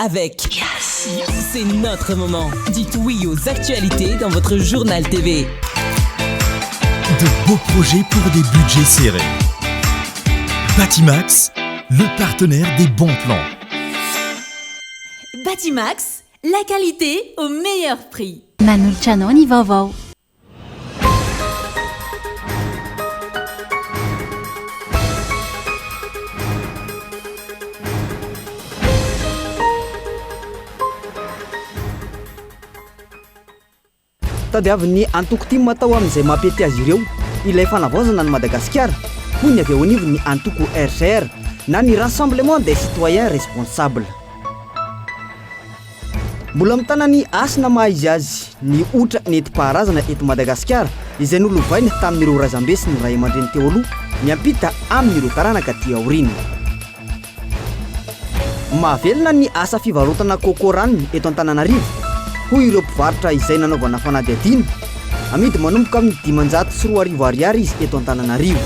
avec C'est notre moment. Dites oui aux actualités dans votre journal TV. De beaux projets pour des budgets serrés. Batimax, le partenaire des bons plans. Batimax, la qualité au meilleur prix. Manoltranao vaovao. Tadiavy antoko ty matao amin'izay mampety azy ireo ilay fanavaozana ny Madagasikara hoy ny avy ao anivony antoko RCR na ny Rassemblement des Citoyens Responsables. Mbola mitana ny asina maha-izy azy ny otra nentim-paharazana eto Madagasikara izay nolovainy tamin'ireo razambe sy ny ray aman-dreny teo aloha miampita amin'ireo taranaka ty aoriana. Mahavelona ny asa fivarotana coco ranony eto Antananarivo hoy ireo mpivarotra izay nanaovana fanadihadiana amidy manomboka amin'ny 540 ariary izy eto Antananarivo.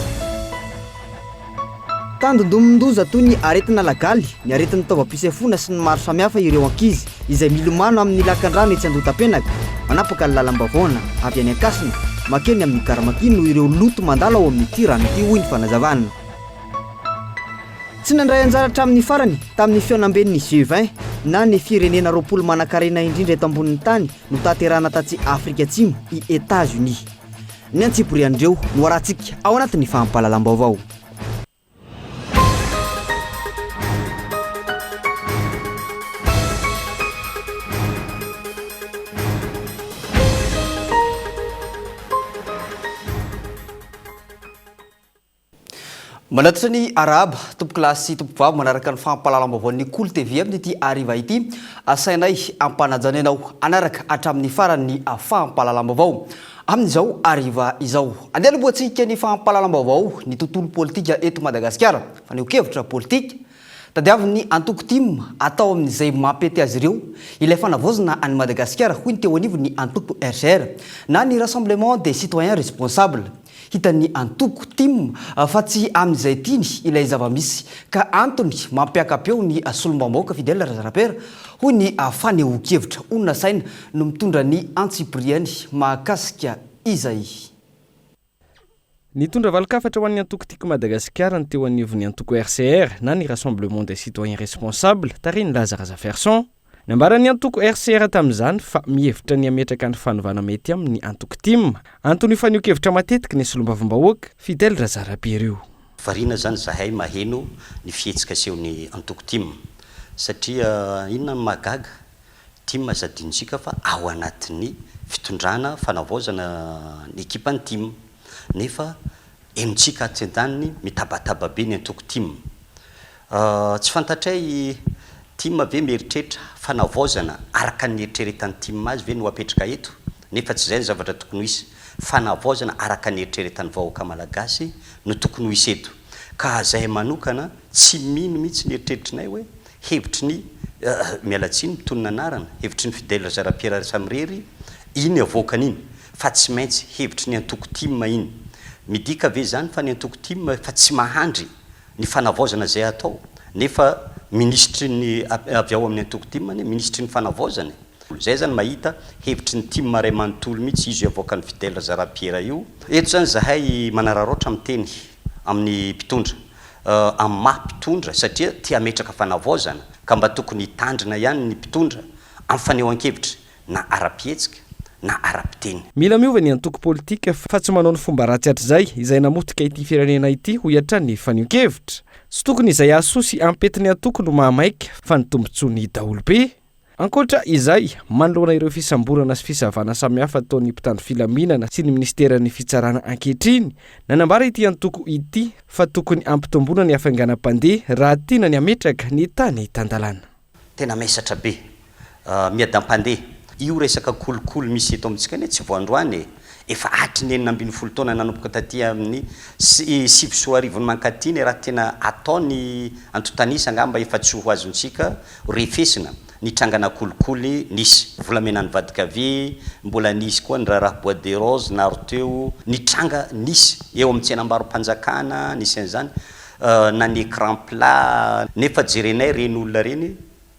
Tandondomondoza toy ny aretina lagaly, ny aretin'ny taovam-pisefona sy ny maro samihafa ireo ankizy izay milomano amin'ny lakan-drano etsy Andotam-penaka manapaka ny lalam-bavaona avy any Ankasina makeny amin'ny Karamakina no ireo loto mandalo ao amin'ity rano ity hoy ny fanazavana. Tsy nandray anjara hatramin'ny farany tamin'ny fiaonamben'ny G20 na ny firenena 20 manan-karena indrindra eto ambonin'ny tany no taterana tatsy Afrika Atsimo i États-Unis. Ny antsiporiandreo no arahantsika ao anatin'ny fahampahalalam-baovao. Manatitra ny araba tompo-kilasy tompo-vavy manaraka ny fampahalalam-baovao ny Cool TV amin'ity ariva ity asainay ampanajana ianao anaraka hatramin'ny farany fampahalalam-baovao amin'izao ariva izao. Andeha alohantsika ny fampahalalam-baovao ny tontolo politika eto Madagasikara fa ny kevitra politika tadiavy ny antoko tim atao amin'izay mampety azy ireo ilay fanavaozana any Madagasikara hoy ny teo anivony antoko RCR na ny Rassemblement des Citoyens Responsables. Hitany antoko tim fa tsy amin'izay tiny ilay zava-misy ka antony mampiakapeo ny solombamoaka Fidèle Razarapera hoy ny faneho-kevitra onona saina no mitondra ny antsipriany mahakasika izay. Nitondra valokafatra ho an'ny antoko tiako Madagasikara ny teo anivony antoko RCR na ny Rassemblement des Citoyens Responsables tariny Lazare Zaferson. Nambarany antoko RCR tamin'izany fa mihevitra ny ametraka ny fanovana mety amin'ny antoko tim antony faneho-kevitra matetika ny solombavambahoaka Fidèle Razarapera io. Varina zany zahay maheno ny fihetsika sehon'ny antoko tim satria inona ny mahagaga tim zadintsika fa ao anatin'ny fitondrana fanavaozana ny ekipany tim nefa enontsika atsendaniny mitabataba be ny antoko tim tsy fantatray tim ve mieritreritra fanavaozana araka ny eritreretan'ny tim azy ve no apetraka eto nefa tsy zay ny zavatra tokony ho isy fanavaozana araka ny eritreretan'ny vahoaka malagasy no tokony ho isy eto ka zahay manokana tsy mino mihitsy ny eritreritrinay hoe hevitry ny mialatsiny mitonona anarana hevitry ny Fidèle Razarapera samirery iny avoakan'iny fa tsy maintsy hevitry ny antoko tim iny midika ve zany fa ny antoko tim fa tsy mahandry ny fanavaozana zay atao nefa ministry ny avy ao amin'ny antoko tim ny ministry ny fanavaozana zay zany mahita hevitry ny tim maray manontolo mihitsy izy avoakan'ny Fidèle Razarapera io eto zany zahay manararoatra miteny amin'ny mpitondra amin'ny maha-mpitondra satria tia ametraka fanavaozana ka mba tokony hitandrina ihany ny mpitondra amin'ny fanehoan-kevitra na ara-pihetsika na ara-piteny. Mila miova ny antoko politika fa tsy manao ny fomba ratsy hatr'izay izay namotika ity firenena ity ho hiatrany faneho-kevitra. Tsy tokony izay asosy ampetiny antoko no mahamaika fa ny tombontsoany daholo be. Ankoatra izay manoloana ireo fisamborana sy fisavana samihafa ataon'ny mpitandro filaminana sy ny ministeran'ny fitsarana ankehitriny nanambara ity antoko ity fa tokony ampitomboana ny hafainganam-pandeha raha tiana ny ametraka ny tany tandalana. Tena mesatra be miadam-pandeha io resaka kolokolo misy eto amintsika ne tsy voandroany efa atry ny 12 taona nanomboka taty amin'ny 7 mankatiny raha tena ataony antotanisa ngamba efa tsy ho azontsika refesina ny trangana kolokolo nisy volamenan'ny vadikavy mbola nisy koa ny raha bois de rose naro teo ny tranga nisy eo amin'ny tsenambaro-panjakana nisy an'izany na ny écran plat nefa jerenay reny olona reny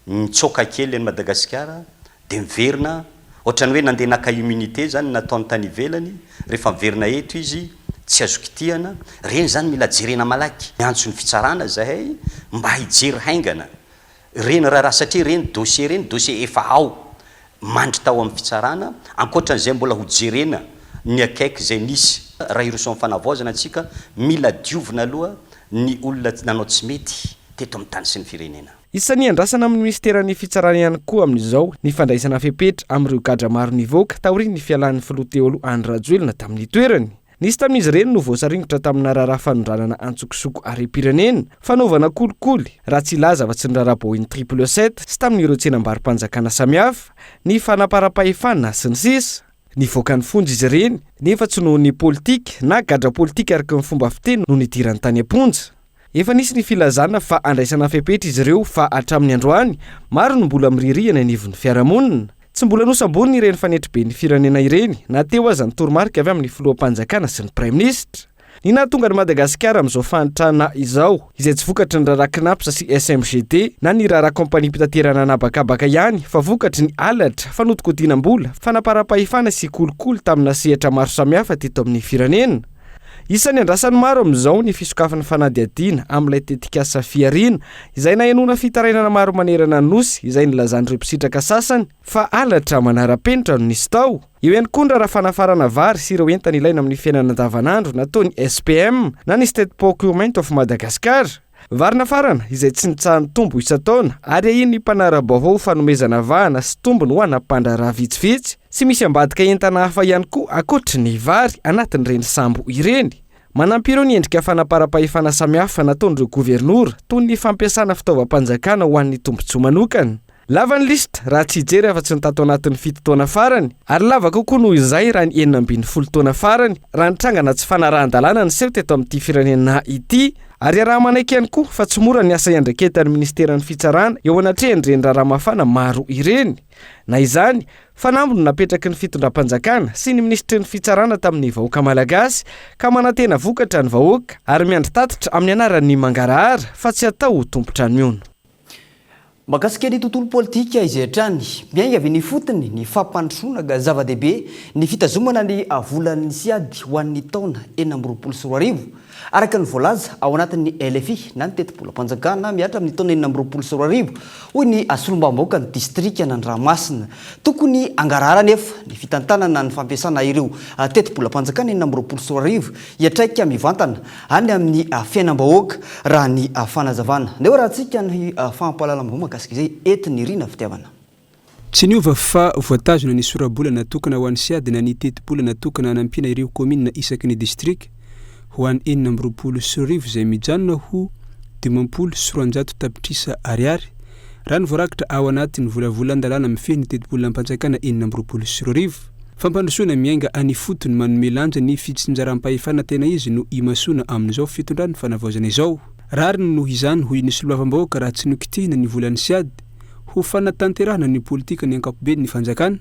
mitsoka kely ny Madagasikara dia miverina ohatrany hoe nandeha naka immunité zany nataony tany ivelany rehefa miverina eto izy tsy azo kitihana reny zany mila jerena malaky miantso ny fitsarana zahay mba hijery haingana reny raha satria reny dossier efa ao mandry tao amin'ny fitsarana ankoatran'izay mbola ho jerena ny akaiky zay nisy raha iroso amin'ny fanavaozana antsika mila diovina aloha ny olona nanao tsy mety teto amin'ny tany sy ny firenena. Isan'ny andrasana amin'ny ministeran'ny fitsarana ihany koa amin'izao ny fandraisana fepetra amin'ireo gadra maro nivoaka taoriany ny fialan'ny filoha teo aloha Andry Rajoelina tamin'ny toerany. Nisy tamin'izy ireny no voasaringotra tamina raharaha fanondranana antsokosoko arem-pirenena fanaovana kolikoly raha tsy ilaza fa-tsy ny raharaha Boeing 777 sy tamin'ireo tsenam-barim-panjakana samihafa ny fanaparam-pahefana sy ny sisa. Nivoaka ny fonjy izy ireny nefa tsy noho ny politika na gadra politika araka ny fomba fiteny no nidirany tany am-ponja. Efa nisy ny filazana fa andraisana fepetra izy ireo fa hatramin'ny androany maro no mbola miririhana anivon'ny fiarahamonina. Tsy mbola nosambony ireny fanetry be ny firenena ireny na teo aza ny toromarika avy amin'ny filoham-panjakana sy ny prime ministre. Ny nahatonga ny Madagasikara amin'izao fanitrana izao izay tsy vokatry ny raharaha KNAPS sy SMGT na ny raharaha kompania pitaterana anabakabaka ihany fa vokatry ny alatra fanodikotinam-bola fanaparam-pahefana sy kolikoly tamina sehatra maro samihafa teto amin'ny firenena. Isan'ny andrasany maro amin'izao ny fisokafan'ny fanadihadiana amin'ilay tetikasa fiarina izay nahenona fitarainana maro manerana ny nosy izay nilazan'ireo mpisitraka sasany fa alatra manara-penitra no nisy tao. Eo ihany koa ny raharaha fanafarana vary sy ireo entana ilaina amin'ny fiainana andavanandro nataony SPM na ny State Procurement of Madagascar. Vary nafarana izay tsy nitsahan'ny tombo isa-taona ary ahiny ny mpanara-baovao fanomezana vahana sy tombony ho ana mpandraraha vitsivitsy sy misy ambadika entana hafa ihany koa ankoatry ny vary anatin'ireny sambo ireny. Manampy ireo ny endrika fanaparam-pahefana samihafa nataon'ireo gouvernoura toy ny fampiasana fitaovam-panjakana ho an'ny tombotsoa manokana. Lava ny lista raha tsy hijery afa-tsy ny tato anatin'ny 7 taona farany ary lava kokoa noho izay raha ny 40 taona farany raha nitrangana tsy fanarahan-dalàna ny seho teto amin'ity firenena ity ary raha manaiky ihany koa fa tsy mora ny asa iandraiketan'ny ministeran'ny fitsarana eo anatrehany raha mafana maro ireny. Na izany fanambo no napetraky ny fitondram-panjakana sy ny ministry ny fitsarana tamin'ny vahoaka malagasy ka manantena vokatra ny vahoaka ary miandry tatitra amin'ny anaran'ny mangarahara fa tsy atao tompotrano miona. Mahakasika ny tontolo politika izay hatrany miainga avy ny fotony ny fampandrosoana zava-dehibe ny fitazomana ny volan'ny siady ho an'ny taona 2024 araka ny voalaza ao anatin'ny LFI na ny tetim-polam-panjakana miatra amin'ny taona 2024 hoy ny solombavam-bahoaka ny distrika n'Andriamasina tokony angarahara nefa ny fitantanana ny fampiasana ireo tetim-polam-panjakana 2024 hiatraika mivantana any amin'ny fiainam-bahoaka raha ny fanazavana. Neo raha antsika ny fampahalalam-baovao mahakasika izay entiny rina fitiavana. Tsy niova fa voatazona ny sora-bola natokana ho an'ny siady na ny teti-bola natokana hanampina ireo komina isaky ny distrika ho an'ny 2024 izay mijanona ho 16 tapitrisa ariary raha ny voarakitra ao anatin'ny volavolan-dalàna mifehy ny teti-bola ampanjakana 2024. Fampandrosoana miainga any fotony manome lanja ny fitsinjaram-pahefana tena izy no imasoana amin'izao fitondrany fanavaozana izao. Rariny noho izany hoy ny solombavam-bahoaka raha tsy nokitihina ny volan'ny siady ho fanatanterahana ny politika ny ankapobeny ny fanjakana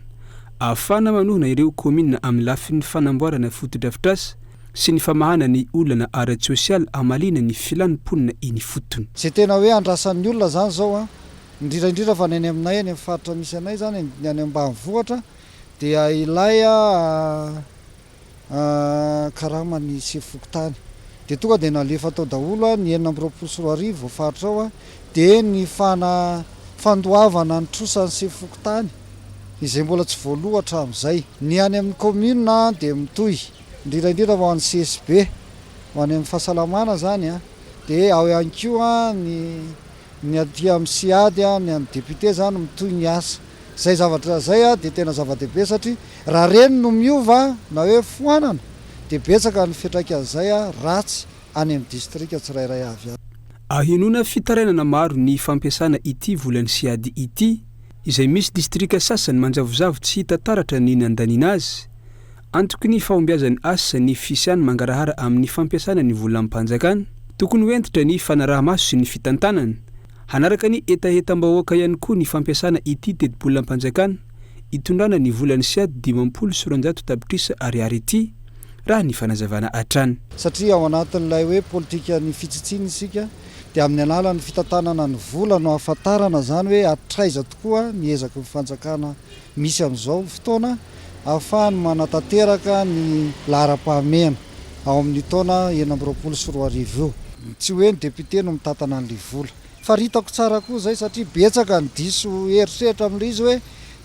ahafana manohana ireo komina amin'ny lafin'ny fanamboarana fotodrafitrasa sy ny famahana ny olana ara-tsosialy amalina ny filanimponina iny fotony. Tsy tena hoe andrasan'ny olona zany zao indrindraindrindra fa ny aminay any amin'ny faritra misy anay zany ny any ambanivohitra dia ilay karama ny sefokotany dia tonga dia nalefa tao daholo ny 2024 faritra ao dia ny fandoavana ny trosany sefokotany izay mbola tsy voaloatra amin'izay. Ny any amin'ny commune dia mitohy indrindraindrindra ho an'ny CSB ho any amin'ny fahasalamana zany dia ao ihany koa ny aty amin'ny siady ny amin'ny député zany mitohy ny asa. Zay zavatra zay dia tena zava-dehibe satria raha reny no miova na hoe foanana dia betsaka ny fiatraika an'izay ratsy any amin'ny distrika tsirairay avy. Ahinona fitarainana maro ny fampiasana ity volan'ny siady ity izay misy distrika sasany manjavozavo tsy hita taratra ny nandaniana azy. Antoko ny fahombiazan'ny asa ny fisiany mangarahara amin'ny fampiasana ny volan'ny mpanjakana tokony hoentitra ny fanaraha-maso sy ny fitantanana. Hanaraka ny etahetam-bahoaka ihany koa ny fampiasana ity teti-bola mpanjakana itondrana ny volan'ny siady 16 tapitrisa ariary ity raha ny fanazavana hatrany. Satria ao anatin'ilay hoe politika ny fitsitsiny isika dia amin'ny alalan'ny fitantanana ny vola no ahafantarana zany hoe atraiza tokoa miezaka mifanjakana misy amin'izao fotoana ahafahany manatanteraka ny lahara-pahamena ao amin'ny taona 2024 io tsy hoe ny député no mitantana an'ilay vola fa ritako tsara koa zay satria betsaka ny diso eritreritra amin'ilay izy hoe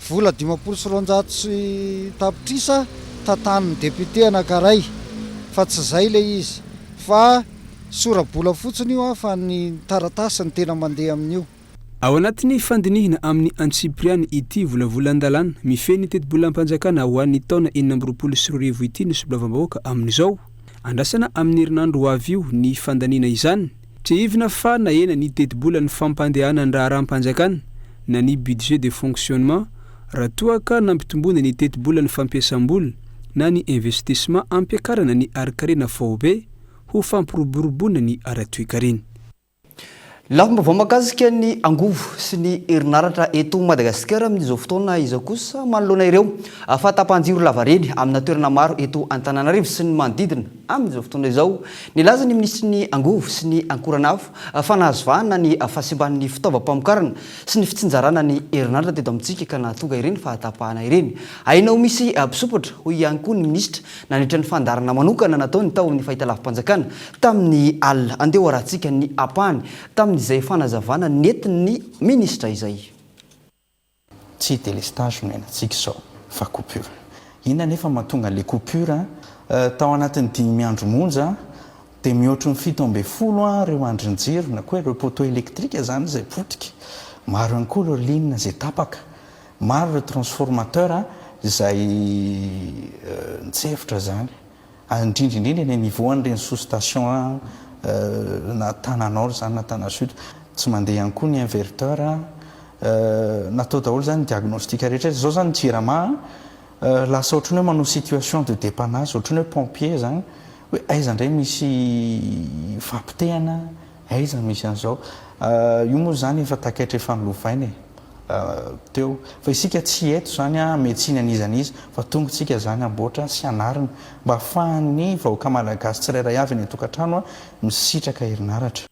vola 500 sy tapitrisa tantanin'ny député anankiray fa tsy zay ilay izy fa sora-bola fotsiny io fa ny taratasy ny tena mandeha amin'io. Ao anatin'ny fandinihina amin'ny Antsipriany ity volavolan-dalàna mifeny teti-bolam-panjakana ho an'ny taona 2024 ity ny sobilavam-bahoaka amin'izao andrasana amin'ny herinandro ho avy io ny fandaniana izany tsy ivina fa na ena ny teti-bola ny fampandehana ny raharam-panjakana na ny budget de fonctionnement raha toa ka nampitombona ny teti-bola ny fampiasam-bola na ny investissement ampiakarana ny arikarena faobe ho fampiroboroboana ny ara-toekarena. Lafim-baovao mahakasika ny angovo sy ny herinaratra eto Madagasikara amin'izao fotoana izao kosa manoloana ireo fahatapahan-jiro lavareny amina toerana maro eto Antananarivo sy ny manodidina amin'izao fotoana izao. Nilaza ny ministry ny angovo sy ny ankoranafo fa nahazovana ny fahasimban'ny fitaovam-pamokarana sy ny fitsinjarana ny herinaratra teto amintsika ka nahatonga ireny fahatapahana ireny. Ainao misy mpisopatra hoy ihany koa ny ministra nandritra ny fandarana manokana nataony tao amin'ny fahitalavam-panjakana tamin'ny alina andeha arahantsika ny apahany izay fanazavana nentin'ny ministra izay. Tsy délestage no enantsika izao fa coupure. Inona nefa mahatonga le coupure tao anatin'ny 5 andro monja dia mihoatra ny 7 reo andrin-jiro na koa ireo poteau électrique zany izay potika. Maro ihany koa ireo ligne izay tapaka. Maro ireo transformateur izay nitsefitra zany. Indrindrindrindra ny niveau an'ireny sous-station na Tananord zany na Tanasud tsy mandeha ihany koa ny inverteur natao daholo zany diagnostika rehetra zao zany jirama lasa ohatrany hoe manao situation de dépannage ohatrany hoe pompier zany hoe aiza indray misy fampitehana aiza misy an'izao io moa zany efa takaitra efa nilovainy teo fa isika tsy eto zany metsiny an'izan'izy fa tonga tsika zany amboatra sy anarina mba ahafahany vahoaka malagasy tsirairay avy ny tokantrano misitraka herinaratra.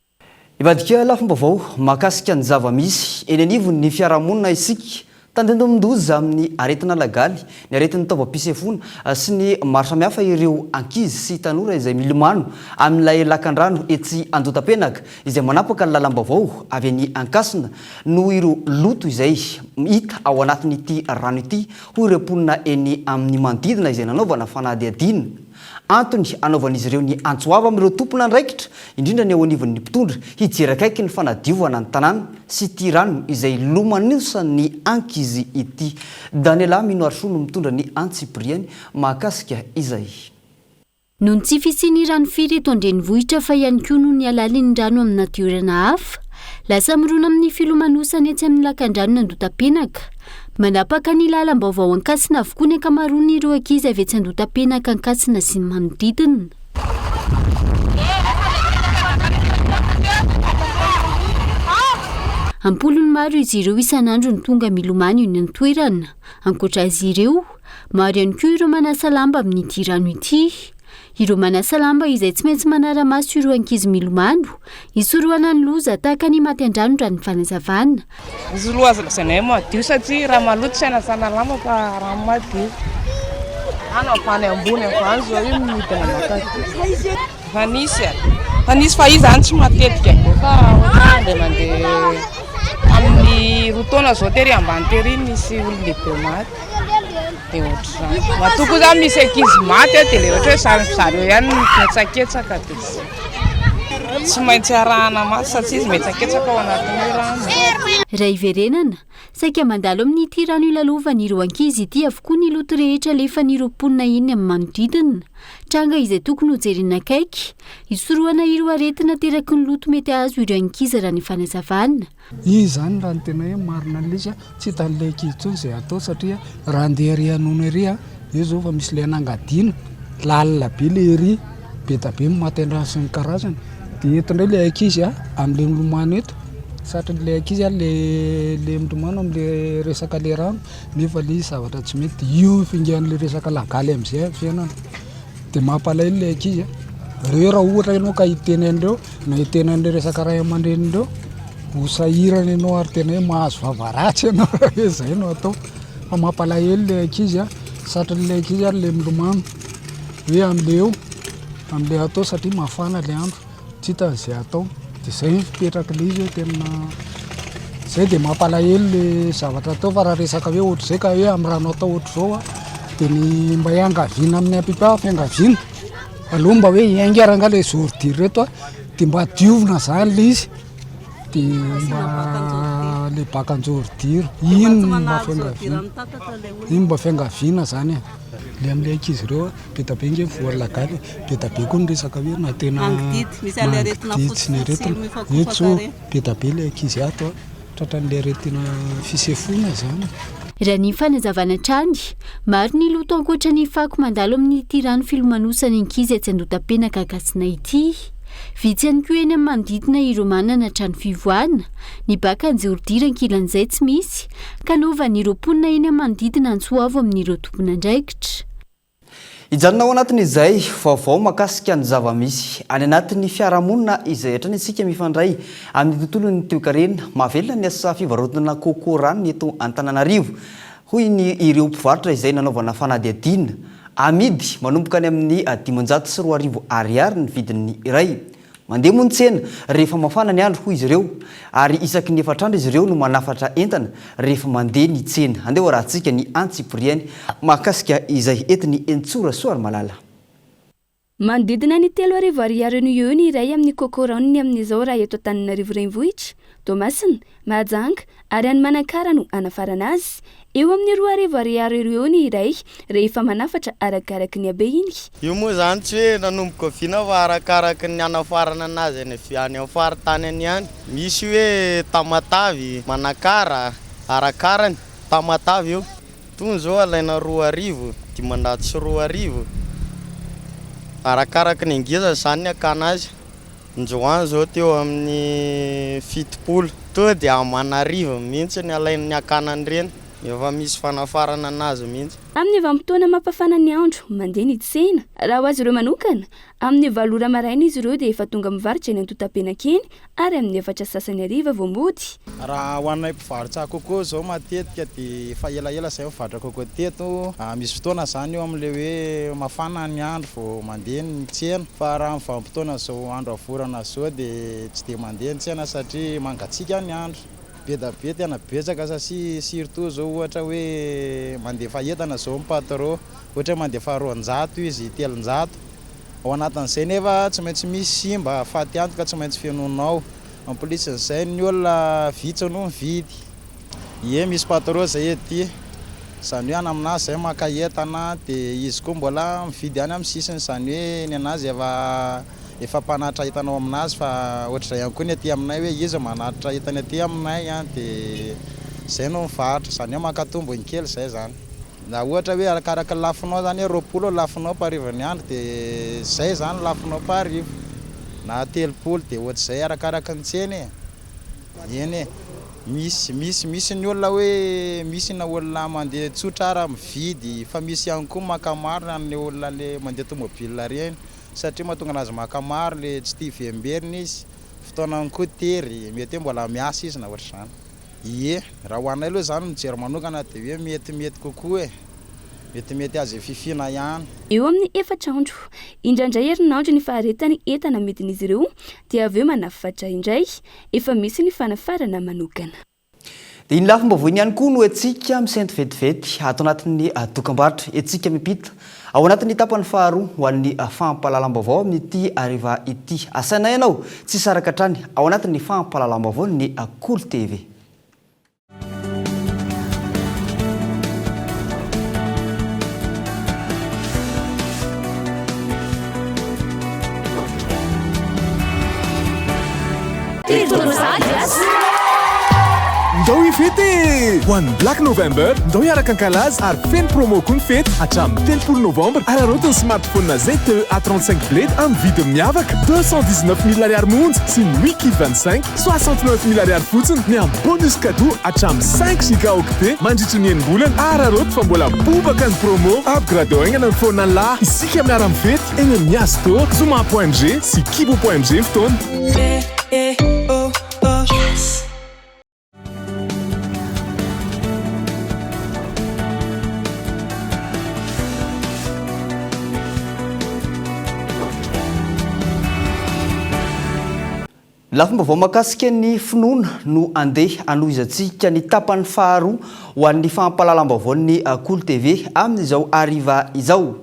Ivadika lafim-baovao mahakasika ny zava-misy eny anivony ny fiarahamonina isika tandendomindoza amin'ny aretina lagaly ny aretin'ny taovam-pisefona sy ny maro samihafa ireo ankizy sy tanora izay milomano amin'ilay lakan-drano etsy Andotapenaka izay manapaka ny lalam-baovao avy any Ankasina no ireo loto izay hita ao anatin'ity rano ity ho ireo mponina eny amin'ny manodidina izay nanaovana fanadihadiana. Antony anaovan'izy ireo ny antsoava amin'ireo tompona andraikitra indrindra ny ao anivon'ny mpitondra hijery akaiky ny fanadiovana ny tanàna sy ity rano izay lomanosa ny ankizy ity. Daniela Minoarso no mitondra ny Antsipriany mahakasika izay. Noho ny tsy fisiany rano firy eto an-drenivohitra fa ihany koa noho ny alalin'ny rano amin'ny natiorana hafa, lasa mirona amin'ny filomanosana etsy amin'ny lakan-drano Andotapenaka. Manapaka ny lalam-baovao Ankasina avokoa ny ankamaroany ireo ankizy avy etsy Andotapenaka, Ankasina sy ny manodidina. Ampolony maro izy ireo isan'andro ny tonga milomano io ny toerana. Ankoatra azy ireo, maro ihany koa ireo manasa lamba amin'ity rano ity. Ireo manasa lamba izay tsy maintsy manara-maso ireo ankizy milomano, isorohana ny loza tahaka ny maty an-drano raha ny fanazavana. Izy loza lasanay madio satria raha maloto tsy anasana lamba fa rano madio. Ana fany ambony avany zao io midina mataty. Fa nisy fa izy zany tsy matetika fa ohatrany mandeha amin'ny rotaona zao tery ambany tery nisy olon-dehibe maty. Dia ohatr'izany. Matoko zany misy ankizy maty dia ilay ohatra hoe zareo ihany mitsaketsaka dia tsy maintsy arahana maso satria izy mitsaketsaka ao anatin'ny rano. Raha iverenana, saika mandalo amin'ity rano ilalovan'ireo ankizy ity avokoa ny loto rehetra alefan'ireo mponina iny amin'ny manodidina. Tranga izay tokony ho jerena akaiky, isorohana ireo aretina teraky ny loto mety azo ireo ankizy raha ny fanazavana. Izy zany raha ny tena hoe marina an'ilay tsy hitan'ilay ankizy intsony izay atao satria raha andeha ery hanono ery io zao fa misy ilay anangadiana lalina be ilay ery be da be maty an-drano sy ny karazany. Dia eto indray ilay ankizy amin'ilay milomano eto satria ilay ankizy le milomano amin'ilay resaka ilay rano nefa ilay zavatra tsy mety io fingan'ilay resaka lagaly amin'izay fiainana dia mampalahelo ilay ankizy reo raha ohatra ianao ka hiteny andreo na hiteny an'le resaka ray aman-drenindreo ho sahirana ianao ary tena hoe mahazo vavaratsy ianao raha hoe zay no atao fa mampalahelo le ankizy a satrany le ankizy ary le milomano hoe am'le eo am'le atao satria mafana le andro tsy hitan'izay atao de zay fipetraka le izy hoe tena zay de mampalahelo le zavatra atao fa raha resaka hoe ohatr' zay ka hoe amy rano atao ohatr' zao a de ny mba hiangaviana amin'ny ampipa fiangaviana aloha mba hoe hiaingaranga le zordir reto a de mba diovina zany le izy de mba le bakanjordiro ino mba fiangaviana ino mba fiangaviana zany a le am'le ankizy reo a be tabe nge voalagaly be tabe koa ny resaka hoe na tena mangididy sy ny aretina etso be tabe le ankizy ato a tratran'le aretina fisefona zany raha ny fanazavana trany maro ny loto ankoatra ny fako mandalo amin'ny tirano filomanosany ankizy atsy andotam-penaka akasina ity vitsy ihany koa eny amin'ny manodidina ireo manana trano fivoahana ny baka anjordira ankilan'izay tsy misy ka novan'ireo mponina eny amin'ny manodidina antsoavo amin'ireo tompona andraikitra ijanona ao anatin'izay vaovao makasika ny zava-misy any anatin'ny fiarahamonina izay hatrany antsika mifandray amin'ny tontolon'ny toekarena mahavelona ny asa fivarotana kôkô rano eto Antananarivo hoy ny ireo mpivarotra izay nanaovana fanadihadiana amidy manomboka any amin'ny 540 ariary ny vidin'ny iray mandeha moa ny tsena rehefa mafana ny andro hoy izy ireo ary isaky ny efatrandro izy ireo no manafatra entana rehefa mandeha ny tsena andeha raha antsika ny antsipriany makasika izay entiny Entsora Soary Malala manodidina ny 3 ariary eo ny iray amin'ny kôkôranony amin'izao raha eto Antananarivo renivohitra Tomasina Mahajanga ary any Manakara no anafarana azy eo amin'ny 2 ariary eo ny iray rehefa manafatra arakaraky ny habe iny io moa zany tsy hoe nanomboka viana fa arakaraky ny anafarana anazy any amin'ny faritany any ihany misy hoe Tamatavy Manakara arakarany Tamatavy eo tony zao alaina 2 arivo 500 arivo arakaraky ny ngeza zany akana azy njoany zao teo amin'ny 70 to de Amanarivo mihitsy ny alain'ny akanany reny efa misy fanafarana anazy mihitsy amin'ny vanim-potoana mampafana ny andro mandeha ny tsena raha ho azy ireo manokana amin'ny 7 ora maraina izy ireo de efa tonga mivarotra eny Antotam-penaka eny ary amin'ny 4 sasany hariva vao mody raha ho anay mpivarotra kôkô zao matetika de efa elaela zay mivarotra kôkô teto misy fotoana zany eo amin'le hoe mafana ny andro vao mandeha ny tsena fa raha amin'ny vanim-potoana zao andro avorana zao de tsy de mandeha ny tsena satria mangatsika ny andro be da be tena betsaka satria surtout zao ohatra hoe mandefa entana zao ny patron ohatra mandefa 200 izy 300 ao anatin'izay nefa tsy maintsy misy simba faty antoka tsy maintsy fenonao en plus n'izay ny olona vitsy no mividy ie misy patron zay ety zany hoe any aminazy zay maka entana de izy koa mbola mividy any amin'ny sisiny zany hoe ny anazy efa mpanatra hitanao aminazy fa ohatr'izay ihany koa ny aty aminay hoe izy manatra hitany aty aminay de zay no mivarotra zany hoe makatombony kely zay zany na ohatra hoe arakaraka lafinao zany hoe 20 lafinao parivony andro de zay zany lafinao parivo na 30 de ohatr'izay arakaraka ny tsena eny misy ny olona hoe misy na olona mandeha tsotra ara mividy fa misy ihany koa makamaro ny olona le mandeha tomobile reny satria mahatonga anazy makamaro le tsy tia vemberina izy fotoanany koa tery mety mbola miasa izy na ohatra zany ie raha ho anay aloha zany mijery manokana de hoe metimety kokoa metimety azy fifina ihany eo amin'ny 4 andro indraindray herinandro ny faharetany entana midin'izy ireo dia avy eo manafatra indray efa misy ny fanafarana manokana dia iny lafomba voiny ihany koa no antsika misainty vetivety ato anatin'ny dokam-barotra antsika mipita ao anatin'ny tapany faharoa ho an'ny fahampalalam-baovao amin'ity ariva ity asaina ianao tsy saraka trany ao anatin'ny fahampalalam-baovao ny Cool TV ndao ifety ho an'ny Black November ndao hiaraka ankalaza ary feno promo koa ny fety hatramin'ny 3 novembre ararotiny smartphone ZTE A35 Blade amin'ny vidiny miavaka 219 000 ariary monja sy ny wiki 25 69 000 ariary fotsiny ny amin'ny bonus cadeau hatramin'ny 5 gigaoctet mandritra ny enim-bolana araroty fa mbola bobaka ny promo upgrade aingana ny phone lahy isika amin'ny ara-mifety eny amin'ny Astor Zuma.g sy Kibo.g fotoana lafomba vao makasika ny finoana no andeha anoizantsika ny tapany faharoa ho an'ny fampalalam-baovao Cool TV amin'izao ariva izao.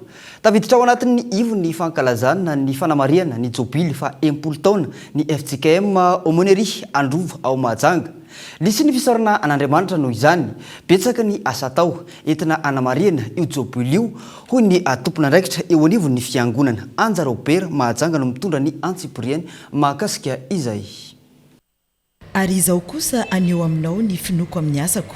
Tafiditra ao anatin'ny ivony fankalazana ny fanamariana ny jobily fa 10 taona ny FJKM Aumônerie Androva ao Mahajanga. Lisy ny fisarana an'Andriamanitra noho izany betsaka ny asa atao entina anamariana io jobily io hoy ny tompon'andraikitra eo anivony ny fiangonana Anja Robert Mahajanga no mitondra ny antsipriany mahakasika izay. Ary izao kosa aneo aminao ny finoko amin'ny asako.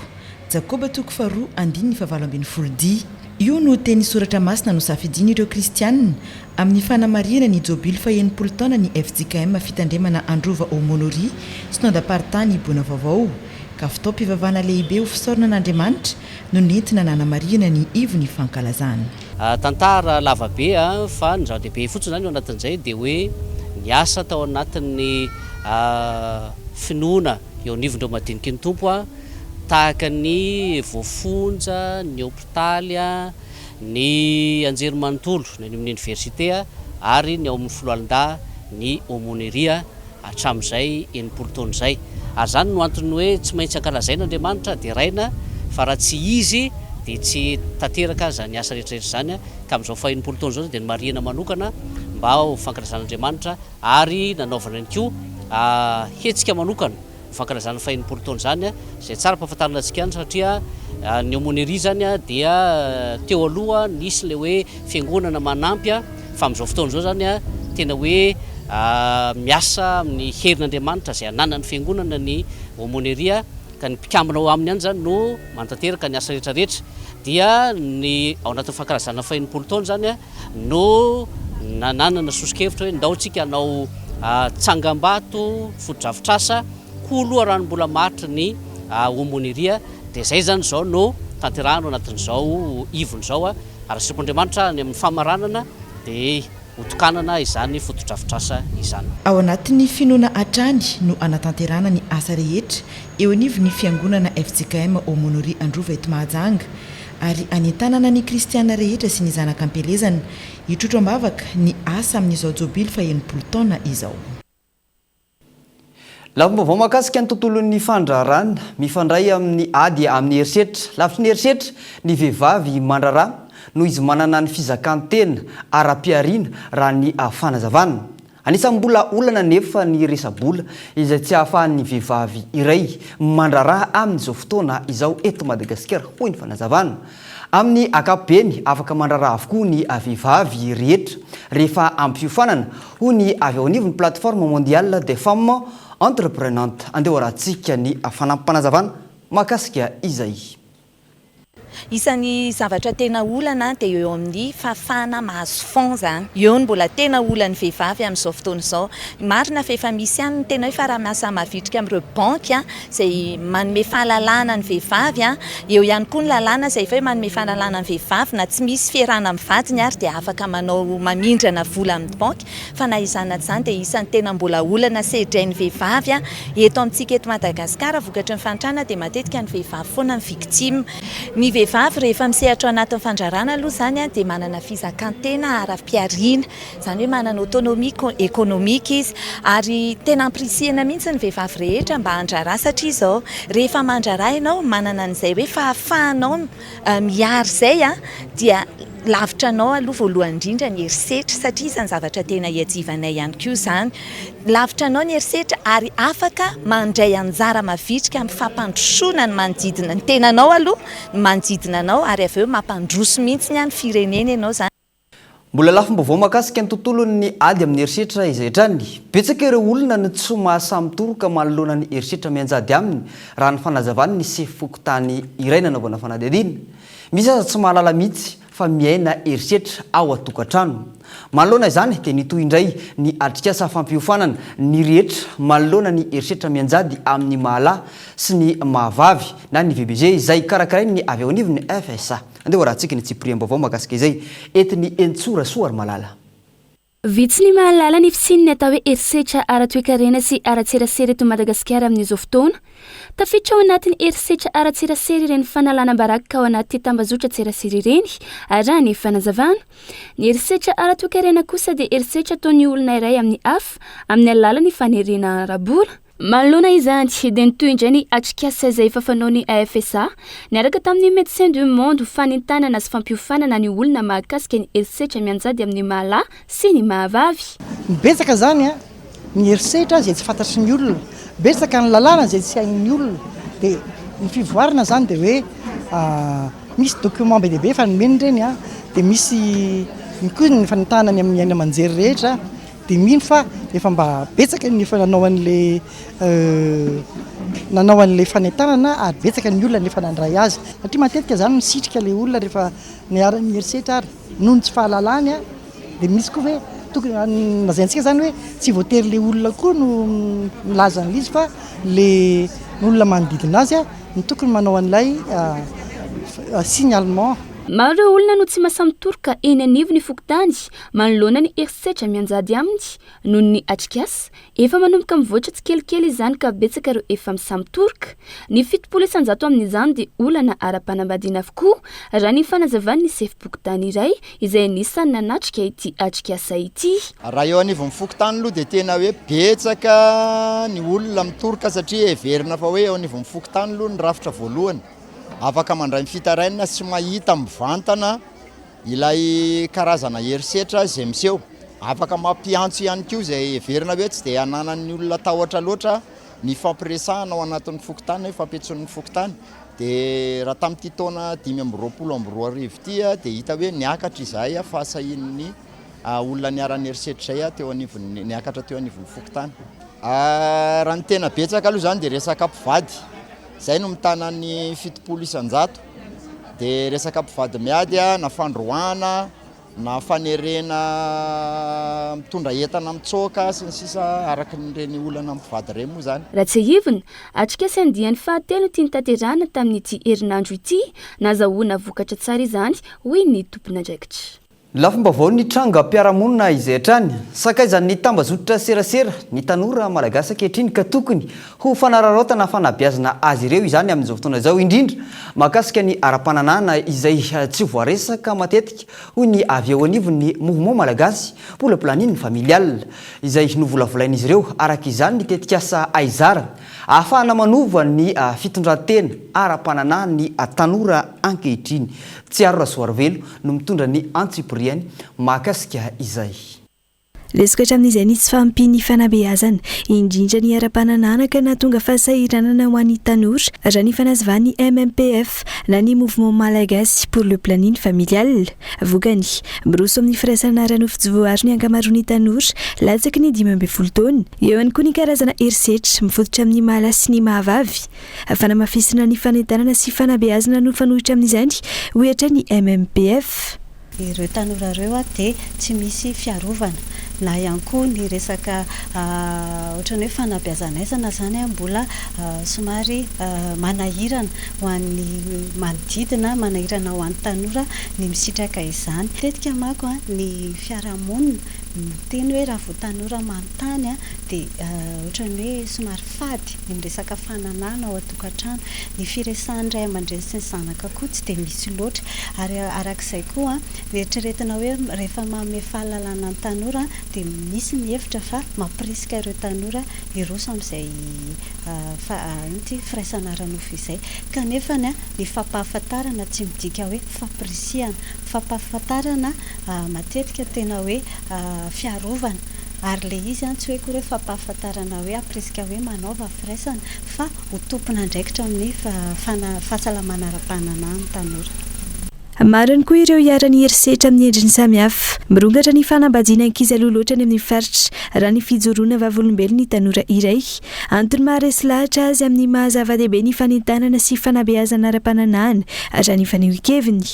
Jakoba 2:2 io no teny soratra masina no safidiny ireo kristianina amin'ny fanamariana ny jobily fa 10 taona ny FJKM fitandremana Androva Aumônerie synodam-paritany Bona Vaovao ka fitaom-pivavahana lehibe ho fisaorana n'Andriamanitra no nentina nanamariana ny ivony fankalazana. Tantara lavabe fa ny zava-dehibe fotsiny zany eo anatin'izay dia hoe ny asa tao anatin'ny finoana eo anivondreo madiniky ny tompo tahaka ny voafonja, ny hôpitaly, ny anjerimanontolo ny amin'ny université ary ny ao amin'ny Filoalonda ny Aumônerie hatramin'izay 10 taona izay. Ary zany no antony hoe tsy maintsy ankalazaina Andriamanitra dia raina fa raha tsy izy dia tsy tanteraka zany asa rehetrarehetra zany ka amin'izao fa 10 taona izao dia ny mariana manokana mba ho fankalazan'Andriamanitra ary nanaovana ny koa hetsika manokana fankalazana fa 10 taona zany izay tsara mpahafantarana antsika any satria ny Aumônerie zany dia teo aloha nisy le hoe fiangonana manampy fa amin'izao fotoana izao zany tena hoe miasa amin'ny herin'Andriamanitra izay ananany fiangonana ny Aumônerie ka ny mpikambana ao aminy any zany no mantanteraka ny asa rehetrarehetra dia ny ao anatin'ny fankalazana fa 10 taona zany no nananana sosikevitra hoe ndaontsika hanao tsangambato fotodrafitrasa aloha raha mbola maritra ny Aumônerie dia zay zany zao no tanterahana anatin'izao ivony zao ary sipon'Andriamanitra ny amin'ny famaranana dia hotokanana izany fotodrafitrasa izany. Ao anatin'ny finoana atrany no anatanterahana ny asa rehetra eo anivony fiangonana FJKM Aumônerie Androva eto Mahajanga ary anentanana ny kristiana rehetra sy ny zanaka ampelezana hitrotro ambavaka ny asa amin'izao jobily fa 10 taona izao. Lafomba makasika ny tontolon'ny fandrarana mifandray amin'ny ady amin'ny herisetra lavitry ny herisetra ny vehivavy mandrara noho izy manana ny fizakantena ara-piariana raha ny fanazavana. Anisan'ny mbola olana nefa ny resabola izay tsy ahafahan'ny vehivavy iray mandrara amin'izao fotoana izao eto Madagasikara hoy ny fanazavana. Amin'ny ankapobeny afaka mandrara avokoa ny vehivavy rehetra rehefa ampiofanana hoy ny avy ao anivon'ny plateforme mondiale des femmes entreprenante andeha rahantsika ny fanampanazavana makasika izay. Isan'ny zavatra tena olana dia eo amin'ny fafana mahazo fond zany. Eo ny mbola tena olany vehivavy amin'izao fotoana izao. Marina fa efa misy ihany tena hoe faramasa mavitrika amin'ireo banky izay manome fahalalana ny vehivavy. Eo ihany koa ny lalàna izay efa hoe manome fahalalana ny vehivavy na tsy misy fiarahana amin'ny vadiny ary dia afaka manao mamindrana vola amin'ny banky. Fa na izany zany dia isan'ny tena mbola olana sedrain'ny vehivavy eto amintsika eto Madagasikara vokatry ny fantrana dia matetika ny vehivavy foana ny victime. Ny vehivavy rehefa misehatra anatin'ny fandrarana aloha zany dia manana fizakantena ara-piariana, zany hoe manana autonomie économique izy ary tena amprisihana mihitsy ny vehivavy rehetra mba handrara satria izao rehefa mandrara ianao manana an'izay hoe fahafahanao miary zay dia lavitra anao aloha voalohany indrindra ny herisetra satria izany zavatra tena hiajivanay ihany koa izany. Lavitra anao ny herisetra ary afaka mandray anjara mavitrika amin'ny fampandrosoana ny manodidina ny tenanao aloha ny manodidina anao ary avy eo mampandroso mihitsy ny firenena ianao zany. mbola lafim-baovao mahakasika ny tontolon'ny ady amin'ny herisetra izay trany betsaka ireo olona ny tsy mahasamtoroka manoloana ny herisetra mianjady aminy raha ny fanazavany ny sefokotany iray nanaovana fanadihadiana misy aza tsy mahalala mihitsy fa miaina herisetra ao atokantrano manoloana izany dia nitoy indray ny atrikasa fampiofanana ny rehetra manoloana ny herisetra mianjady amin'ny mahala sy ny mahavavy na ny VBG izay karakarainy ny avy ao anivony FSA. Andeha rahantsika ny tsipriam-baovao mahakasika izay entiny Entsora Soary Malala. Vitsy ny mahalala ny fisininy atao hoe herisetra ara-toekarena sy ara-tserasera eto Madagasikara amin'izao fotoana. Tafiditra ao anatin'ny herisetra ara-tserasera ireny fanalanam-baraka ao anaty tambazotra tserasera ireny raha ny fanazavana. Ny herisetra ara-toekarena kosa dia herisetra ataon'ny olona iray amin'ny hafa amin'ny alalan'ny fanerena ara-bola. Manoloana izany dia nitoy indray ny atrikasa izay efa fanao ny FSA niaraka tamin'ny Médecins du Monde fanentanana sy fampiofanana ny olona mahakasika ny herisetra mianjady amin'ny mahala sy ny mahavavy. Betsaka zany ny herisetra izay tsy fantatry ny olona, betsaka ny lalàna izay tsy hain'ny olona, dia ny fivoarana zany dia hoe misy document be dia be efa nomeny ireny dia misy koa ny fanentanany amin'ny aina aman-jery rehetra. Dia mino fa efa mba betsaka ny efa nanao an'ilay fanentanana ary betsaka ny olona nefa nandray azy satria matetika zany misitrika ilay olona rehefa niara-ny herisetra ary noho ny tsy fahalalany dia misy koa hoe tokony lazaintsika zany hoe tsy voatery ilay olona koa no milaza an'izy fa ilay olona manodidina azy no tokony manao an'ilay signalement. Maro ireo olona no tsy mahasamtoroka eny anivo ny fokotany manoloana ny herisetra mianjady aminy noho ny atrikasa efa manomboka mivoatra tsikelikely izany ka betsaka ireo efa misamtoroka. Ny 70 isanjato amin'izany dia olana ara-panambadiana avokoa raha ny fanazavany ny sefim-pokotany iray izay anisany nanatrika ity atrikasa ity. Raha eo anivo mifokotany aloha dia tena hoe betsaka ny olona mitoroka satria heverina fa hoe eo anivo mifokotany aloha ny rafitra voalohany. Afaka mandray fitaraina sy mahita mivantana ilay karazana herisetra izay miseho. Afaka mampiantso ihany koa izay heverina hoe tsy dia ananan'ny olona tahotra loatra ny fampiresahana ao anatin'ny fokotany hoe fampiantsoan'ny fokotany. Dia raha tamin'ity taona 2022 ity dia hita hoe niakatra izahay fahasahin'ny olona niara-ny herisetra izay teo anivon'ny niakatra teo anivon'ny fokotany. Raha ny tena betsaka aloha zany dia resaka mpivady. Zay no mitana ny 70 isanjato dia resaka mpivady miady na fandroana na fanerena mitondra entana mitsoaka sy ny sisa araka nireny olana mpivady ireny moa zany. Raha tsy hivina atrikasa andiany fahatelo tia nitaterana tamin'ity herinandro ity nazahoana vokatra tsara izany hoy ny tompon'andraikitra. Lafim-baovao ny trangam-piarahamonina izay hatrany sakaizan'ny tambazotra serasera ny tanora malagasy ankehitriny ka tokony ho fanararaotana fanabeazana azy ireo izany amin'izao fotoana izao indrindra mahakasika ny ara-pananana izay tsy voaresaka matetika hoy ny avy ao anivon'ny mouvement malagasy pour le planning familial izay novolavolain'izy ireo araka izany ny tetikasa aizara ahafahana manova ny fitondran-tena ara-pananana ny tanora ankehitriny. Tsiaro Rasoarvelo no mitondra ny antsipriany mahakasika izay. Lesokatra amin'izay ny tsy fampiny fanabeazana indrindra ny ara-pananana ka nahatonga fahasahiranana ho an'ny tanora raha ny fanazavany MMPF na ny mouvement malagasy pour le planning familial. Vokany miroso amin'ny firaisana ara-nofijavoary ny ankamaroan'ny tanora latsaky ny 12 taona. Eo ihany koa ny karazana herisetra mifototra amin'ny mahala sy ny mahavavy. Fanamafisana ny fanentanana sy fanabeazana no fanohitra amin'izany ohatra ny MMPF. Ireo tanora ireo dia tsy misy fiarovana na ihany koa ny resaka ohatran'ny hoe fanabeazanaisana zany mbola somary manahirana ho an'ny manodidina, manahirana ho an'ny tanora ny misitraka izany. Tetika mako ny fiarahamonina miteny hoe raha vao tanora manontany dia ohatran'ny hoe somary fady ny resaka fananana ao atokantrano, ny firesahan'ny ray aman-dreny sy ny zanaka koa tsy dia misy loatra ary arak'izay koa eritreretina hoe rehefa manome fahalalana ny tanora dia misy ny hevitra fa mampirisika ireo tanora iroso amin'izay firaisana ara-nofo izay kanefa ny fampahafantarana tsy midika hoe fampirisihana, fampahafantarana matetika tena hoe fiarovana ary le izy tsy hoe koa hoe fampahafantarana hoe ampirisika hoe manaova firaisana fa ho tompona andraikitra amin'ny fahasalamana ara-pananana ny tanora. marany koa ireo hiarany herisetra amin'ny endriny samihafa mirongatra ny fanambadiana ankizy aloha loatra ny amin'ny faritra raha ny fijoroana vavolombelona ny tanora iray antony maharesy lahatra azy amin'ny mahazava-dehibe ny fanentanana sy fanabeazana ara-pananahana raha ny fanehoan-keviny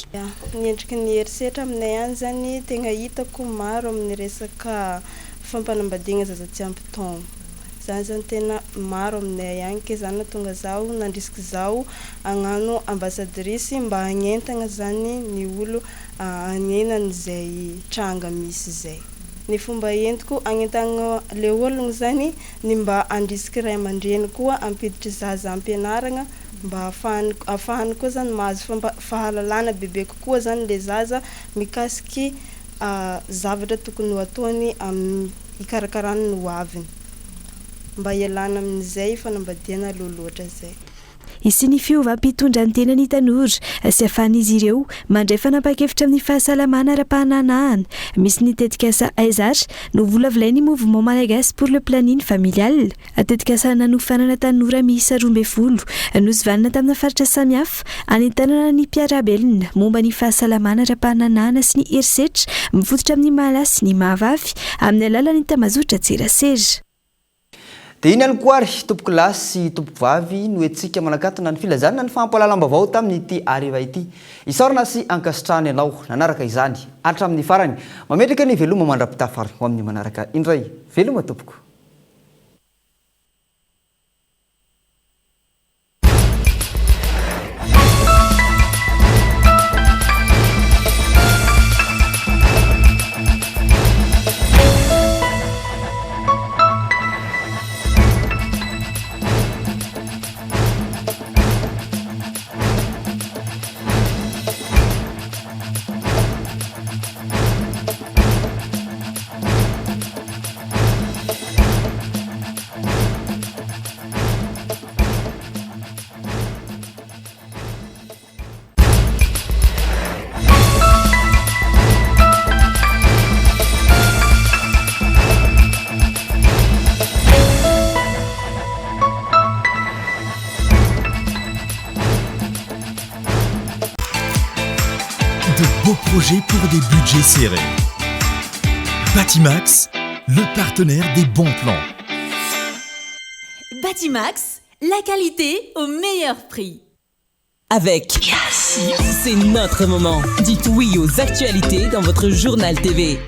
ny endriky ny herisetra aminay any zany tegna hitako maro amin'ny resaka fampanambadiana zaza-tsy ampy taogno zany zany tena maro aminay any ke zany tonga zaho nandrisika zaho agnano ambassadrice mba hagnentana zany ny olo agnenany zay tranga misy zay ny fomba entiko agnentana le ologno zany ny mba andrisika ray aman-dreny koa ampiditry zaza ampianarana mba afahany koa zany mahazo fahalalana bebe kokoa zany le zaza mikasiky zavatra tokony ho ataony amin'ny ikarakarany ny hoaviny mba ialana amin'izay fanambadiana loloatra zay isy ny fiova-mpitondra ny tena ny tanora sy ahafahan'izy ireo mandray fanapa-kevitra amin'ny fahasalamana ara-pahananahana misy ny tetikasa aizara no volavolainy ny mouvement malagasy pour le planning familial tetikasa nanofanana tanora miisa 12 nozivanina tamina faritra samihafa anentanana ny mpiarabelona momba ny fahasalamana ara-pahananahana sy ny herisetra mifototra amin'ny mahala sy ny mahavavy amin'ny alalan'ny tamazotra tserasera dia iny ihany koa ary tompoko lahy sy tompoko vavy no etsika manakatona ny filazanana ny fahampalalam-baovao tamin'ity ariva ity isaorana sy ankasitrahany ianao nanaraka izany hatramin'ny farany mametraka ny veloma mandra-pitafary ho amin'ny manaraka indray veloma tompoko Projet pour des budgets serrés. Batimax, le partenaire des bons plans. Batimax, la qualité au meilleur prix. Avec yes. C'est notre moment. Dites oui aux actualités dans votre journal TV.